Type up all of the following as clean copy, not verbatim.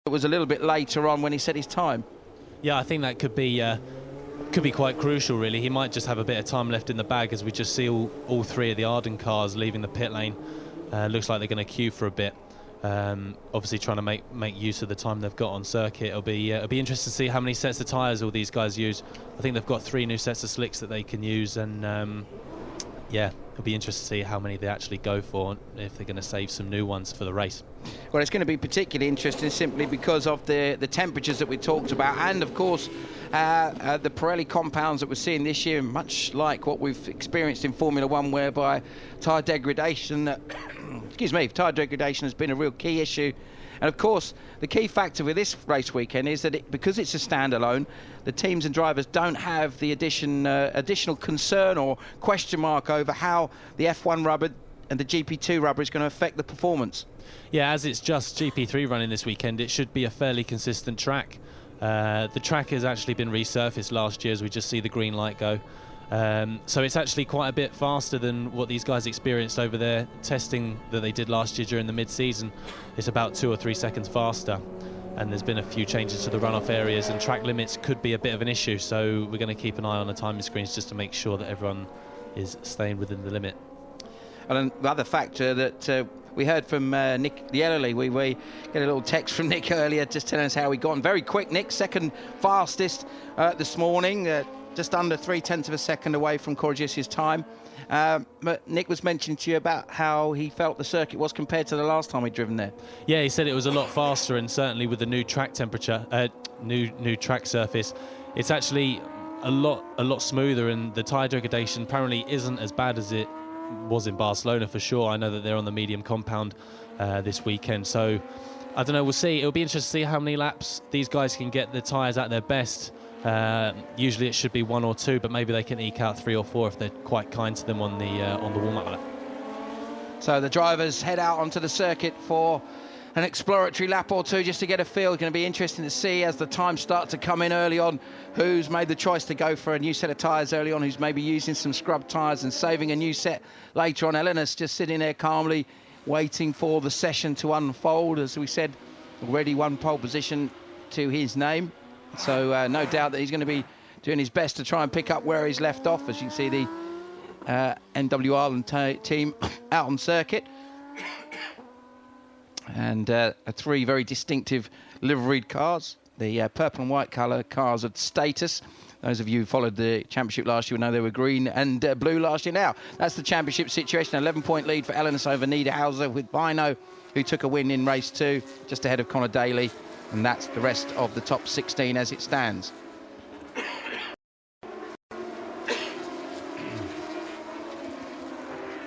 it was a little bit later on when he set his time. Yeah, I think that could be quite crucial, really. He might just have a bit of time left in the bag, as we just see all three of the Arden cars leaving the pit lane. Looks like they're going to queue for a bit. Obviously trying to make use of the time they've got on circuit. It'll be interesting to see how many sets of tyres all these guys use. I think they've got 3 new sets of slicks that they can use, and yeah, it'll be interesting to see how many they actually go for, if they're going to save some new ones for the race. Well, it's going to be particularly interesting simply because of the temperatures that we talked about, and of course the Pirelli compounds that we're seeing this year, much like what we've experienced in Formula One, whereby tyre degradation tyre degradation has been a real key issue. And of course, the key factor with this race weekend is that because it's a standalone, the teams and drivers don't have the additional concern or question mark over how the F1 rubber and the GP2 rubber is going to affect the performance. Yeah, as it's just GP3 running this weekend, it should be a fairly consistent track. The track has actually been resurfaced last year, as we just see the green light go. So it's actually quite a bit faster than what these guys experienced over their testing that they did last year during the mid-season. It's about 2 or 3 seconds faster, and there's been a few changes to the runoff areas, and track limits could be a bit of an issue, so we're going to keep an eye on the timing screens just to make sure that everyone is staying within the limit. And the other factor that we heard from Nick Yellerly, we get a little text from Nick earlier just telling us how he got on. Very quick, Nick, second fastest this morning, just under 0.3 of a second away from Correggiosi's time. But Nick was mentioning to you about how he felt the circuit was compared to the last time he'd driven there. Yeah, he said it was a lot faster, and certainly with the new track temperature, new track surface, it's actually a lot smoother, and the tyre degradation apparently isn't as bad as it was in Barcelona for sure. I know that they're on the medium compound this weekend, so I don't know, we'll see. It'll be interesting to see how many laps these guys can get the tyres at their best. Usually it should be 1 or 2, but maybe they can eke out 3 or 4 if they're quite kind to them on the warm-up lap. So the drivers head out onto the circuit for an exploratory lap or 2 just to get a feel. It's going to be interesting to see as the times start to come in early on who's made the choice to go for a new set of tyres early on, who's maybe using some scrub tyres and saving a new set later on. Elena's just sitting there calmly waiting for the session to unfold. As we said, already 1 pole position to his name. So no doubt that he's going to be doing his best to try and pick up where he's left off. As you can see, the NW Ireland team out on circuit. And 3 very distinctive liveried cars. The purple and white colour cars of status. Those of you who followed the championship last year will know they were green and blue last year. Now, that's the championship situation. 11-point lead for Elenis over Niederhauser, with Bino, who took a win in race 2, just ahead of Conor Daly. And that's the rest of the top 16 as it stands.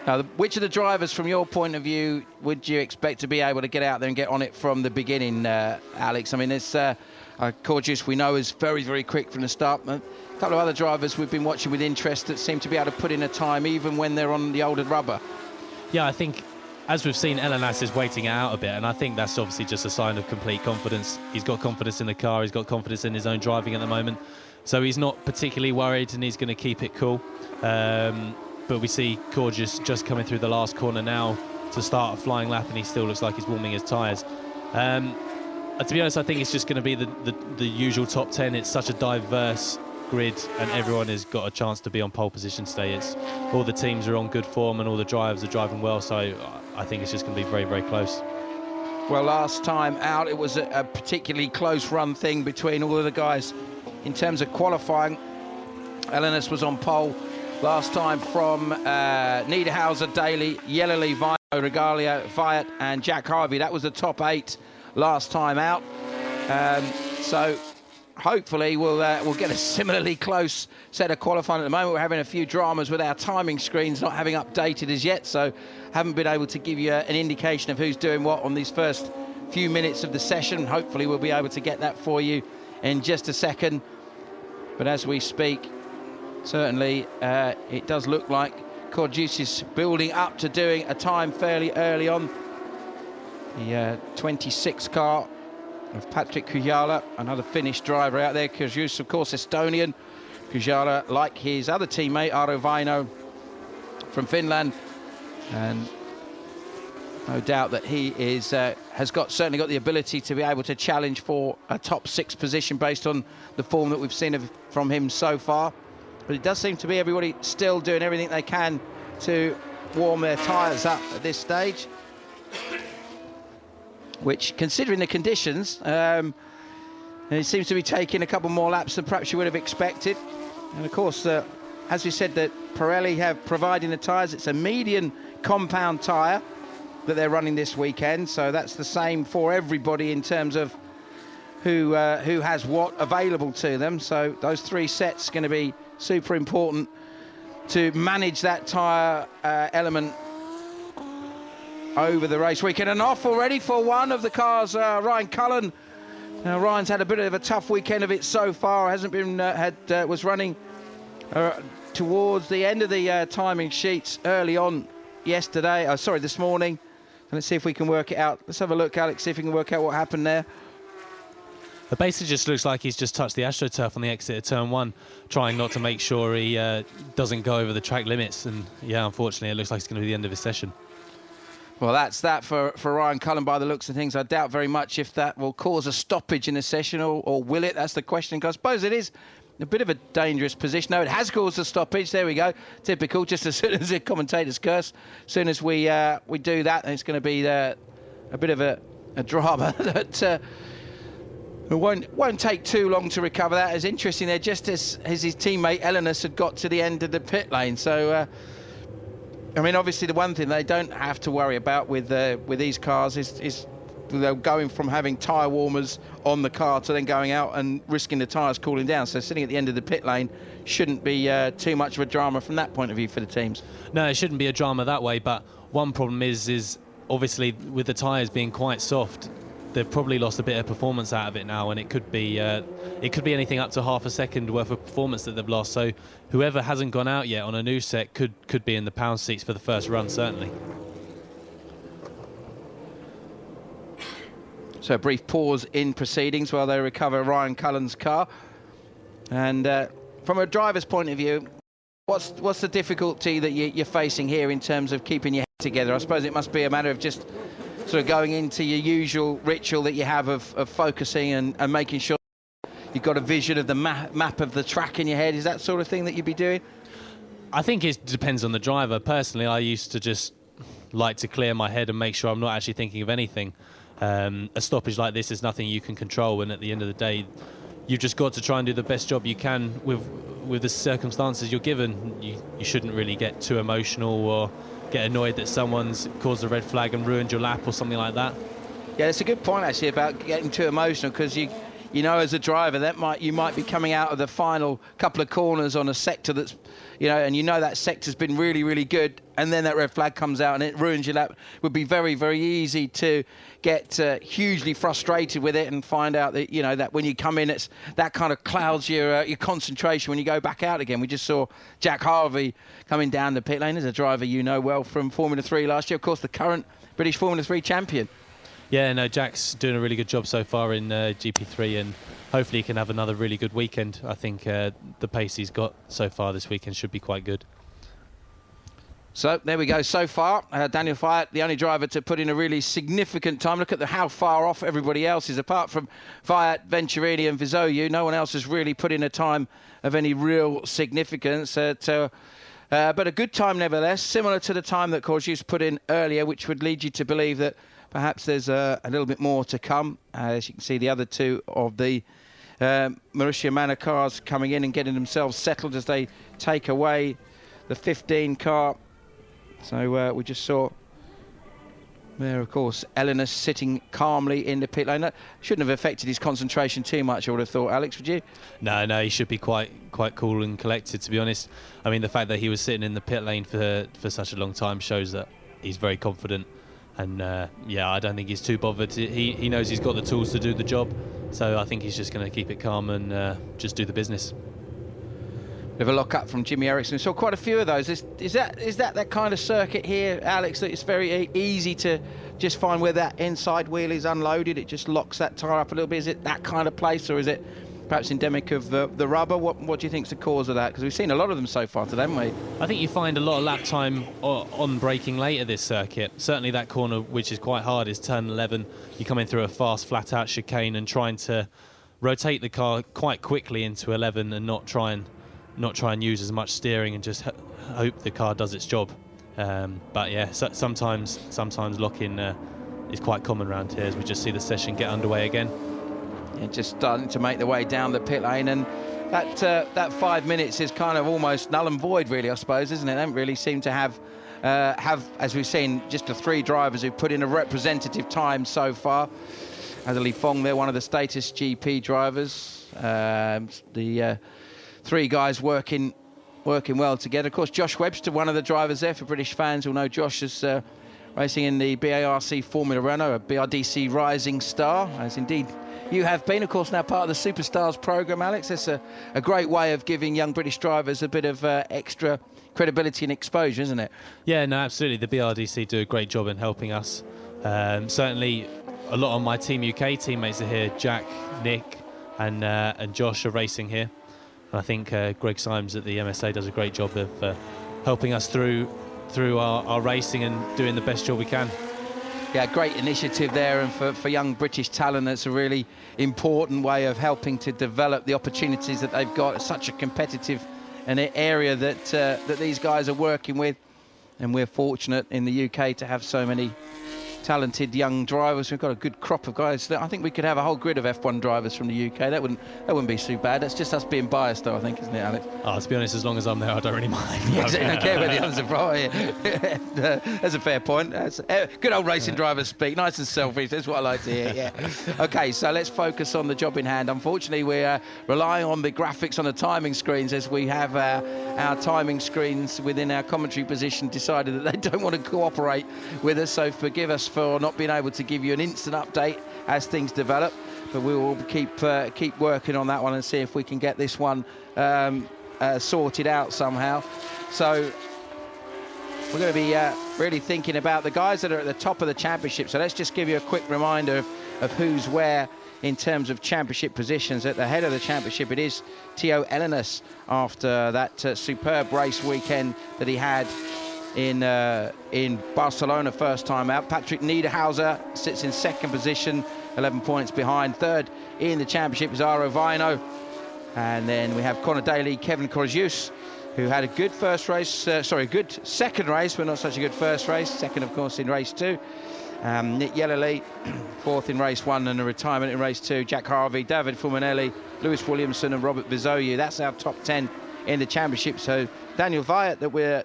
Now, which of the drivers, from your point of view, would you expect to be able to get out there and get on it from the beginning, Alex? I mean, it's Correggios, we know, is very, very quick from the start. A couple of other drivers we've been watching with interest that seem to be able to put in a time even when they're on the older rubber. Yeah, I think, as we've seen, Elenas is waiting it out a bit, and I think that's obviously just a sign of complete confidence. He's got confidence in the car, he's got confidence in his own driving at the moment, so he's not particularly worried, and he's going to keep it cool. But we see Correggios just coming through the last corner now to start a flying lap, and he still looks like he's warming his tyres. To be honest, I think it's just going to be the usual top 10. It's such a diverse grid, and everyone has got a chance to be on pole position today. All the teams are on good form, and all the drivers are driving well, so I think it's just going to be very, very close. Well, last time out, it was a particularly close run thing between all of the guys. In terms of qualifying, Elenis was on pole last time from Niederhauser, Daly, Yellerly, Vino, Regalia, Viat and Jack Harvey. That was the top 8 last time out. So hopefully we'll get a similarly close set of qualifying. At the moment, we're having a few dramas with our timing screens not having updated as yet, so haven't been able to give you an indication of who's doing what on these first few minutes of the session. Hopefully we'll be able to get that for you in just a second. But as we speak, certainly it does look like Correggios is building up to doing a time fairly early on. The 26 car of Patrick Kujala, another Finnish driver out there. Correggios, of course, Estonian. Kujala, like his other teammate, Aro Vaino from Finland. And No doubt that he is has certainly got the ability to be able to challenge for a top 6 position based on the form that we've seen from him so far. But it does seem to be everybody still doing everything they can to warm their tyres up at this stage, which, considering the conditions, it seems to be taking a couple more laps than perhaps you would have expected. And of course, as we said, that Pirelli have providing the tyres. It's a median compound tyre that they're running this weekend, so that's the same for everybody in terms of who has what available to them. So those 3 sets are going to be super important to manage that tyre element over the race weekend. And off already for one of the cars, Ryan Cullen. Now, Ryan's had a bit of a tough weekend of it so far. Hasn't been was running towards the end of the timing sheets early on yesterday. This morning. Let's see if we can work it out. Let's have a look, Alex, see if we can work out what happened there. It basically just looks like he's just touched the AstroTurf on the exit of turn 1, trying not to make sure he doesn't go over the track limits. And yeah, unfortunately, it looks like it's going to be the end of his session. Well, that's that for Ryan Cullen by the looks of things. I doubt very much if that will cause a stoppage in the session, or will it? That's the question. I suppose it is a bit of a dangerous position. No, it has caused a stoppage. There we go. Typical. Just as soon as the commentators curse, as soon as we do that, it's going to be a bit of a drama that won't take too long to recover. That is interesting there, just as his teammate Elenis had got to the end of the pit lane. So, I mean, obviously the one thing they don't have to worry about with these cars is they're going from having tyre warmers on the car to then going out and risking the tyres cooling down. So sitting at the end of the pit lane shouldn't be too much of a drama from that point of view for the teams. No, it shouldn't be a drama that way, but one problem is obviously with the tyres being quite soft, they've probably lost a bit of performance out of it now, and it could be anything up to half a second worth of performance that they've lost. So whoever hasn't gone out yet on a new set could be in the pound seats for the first run, certainly. So a brief pause in proceedings while they recover Ryan Cullen's car. And from a driver's point of view, what's the difficulty that you're facing here in terms of keeping your head together? I suppose it must be a matter of just sort of going into your usual ritual that you have of focusing and making sure you've got a vision of the map of the track in your head. Is that sort of thing that you'd be doing? I think it depends on the driver. Personally, I used to just like to clear my head and make sure I'm not actually thinking of anything. A stoppage like this is nothing you can control, and at the end of the day, you've just got to try and do the best job you can with the circumstances you're given. You shouldn't really get too emotional or get annoyed that someone's caused a red flag and ruined your lap or something like that. Yeah, it's a good point actually about getting too emotional, because you know, as a driver, you might be coming out of the final couple of corners on a sector that's, and that sector's been really, really good, and then that red flag comes out and it ruins your lap. It would be very, very easy to get hugely frustrated with it and find out that, that when you come in, that kind of clouds your concentration when you go back out again. We just saw Jack Harvey coming down the pit lane as a driver well from Formula 3 last year. Of course, the current British Formula 3 champion. Yeah, no, Jack's doing a really good job so far in GP3, and hopefully he can have another really good weekend. I think the pace he's got so far this weekend should be quite good. So there we go. So far, Daniel Fiat, the only driver to put in a really significant time. Look at how far off everybody else is. Apart from Fiat, Venturini and Vizoyu, no one else has really put in a time of any real significance. But a good time nevertheless, similar to the time that Corsius put in earlier, which would lead you to believe that perhaps there's a little bit more to come. As you can see, the other two of the Marussia Manor cars coming in and getting themselves settled as they take away the 15 car. So we just saw there, of course, Elenis sitting calmly in the pit lane. That shouldn't have affected his concentration too much, I would have thought. Alex, would you? No, he should be quite cool and collected, to be honest. I mean, the fact that he was sitting in the pit lane for such a long time shows that he's very confident. And yeah, I don't think he's too bothered. He knows he's got the tools to do the job, so I think he's just going to keep it calm and just do the business. Bit of a lock up from Jimmy Eriksson. We saw quite a few of those. Is that kind of circuit here, Alex, that it's very easy to just find where that inside wheel is unloaded? It just locks that tyre up a little bit. Is it that kind of place, or is it perhaps endemic of the rubber? What do you think's the cause of that? Because we've seen a lot of them so far today, haven't we? I think you find a lot of lap time on braking late at this circuit. Certainly that corner, which is quite hard, is turn 11. You come in through a fast, flat-out chicane and trying to rotate the car quite quickly into 11 and not try and use as much steering and just hope the car does its job. But yeah, sometimes lock-in is quite common around here as we just see the session get underway again. Yeah, just starting to make the way down the pit lane, and that 5 minutes is kind of almost null and void, really, I suppose, isn't it? They don't really seem to have, as we've seen, just the 3 drivers who've put in a representative time so far. Adderley Fong, they're one of the status GP drivers. The 3 guys working well together. Of course, Josh Webster, one of the drivers there. For British fans who'll know Josh is racing in the BARC Formula Renault, a BRDC Rising Star, as indeed you have been, of course, now part of the Superstars programme, Alex. It's a great way of giving young British drivers a bit of extra credibility and exposure, isn't it? Yeah, no, absolutely. The BRDC do a great job in helping us. Certainly, a lot of my Team UK teammates are here. Jack, Nick, and Josh are racing here. And I think Greg Symes at the MSA does a great job of helping us through our racing and doing the best job we can. Yeah, great initiative there, and for young British talent, that's a really important way of helping to develop the opportunities that they've got. It's such a competitive area that these guys are working with, and we're fortunate in the UK to have so many talented young drivers. We've got a good crop of guys. I think we could have a whole grid of F1 drivers from the UK. That wouldn't be too bad. That's just us being biased, though, I think, isn't it, Alex? To be honest, as long as I'm there, I don't really mind. Yeah, exactly. I don't care where the others are from. Yeah. That's a fair point. That's good old racing drivers speak. Nice and selfish. That's what I like to hear. Yeah. Okay, so let's focus on the job in hand. Unfortunately, we're relying on the graphics on the timing screens, as we have our timing screens within our commentary position decided that they don't want to cooperate with us. So forgive us for not being able to give you an instant update as things develop, but we will keep working on that one and see if we can get this one sorted out somehow. So we're going to be really thinking about the guys that are at the top of the championship. So let's just give you a quick reminder of who's where in terms of championship positions. At the head of the championship, it is Theo Ellenis after that superb race weekend that he had in Barcelona first time out. Patrick Niederhauser sits in second position, 11 points behind. Third in the championship is Aro Vino. And then we have Connor Daly, Kevin Corjus, who had a good good second race, but not such a good first race. Second, of course, in race 2. Nick Yellowly, fourth in race 1 and a retirement in race 2. Jack Harvey, David Fumanelli, Lewis Williamson and Robert Vizoyu. That's our top 10 in the championship. So Daniel Wyatt that we're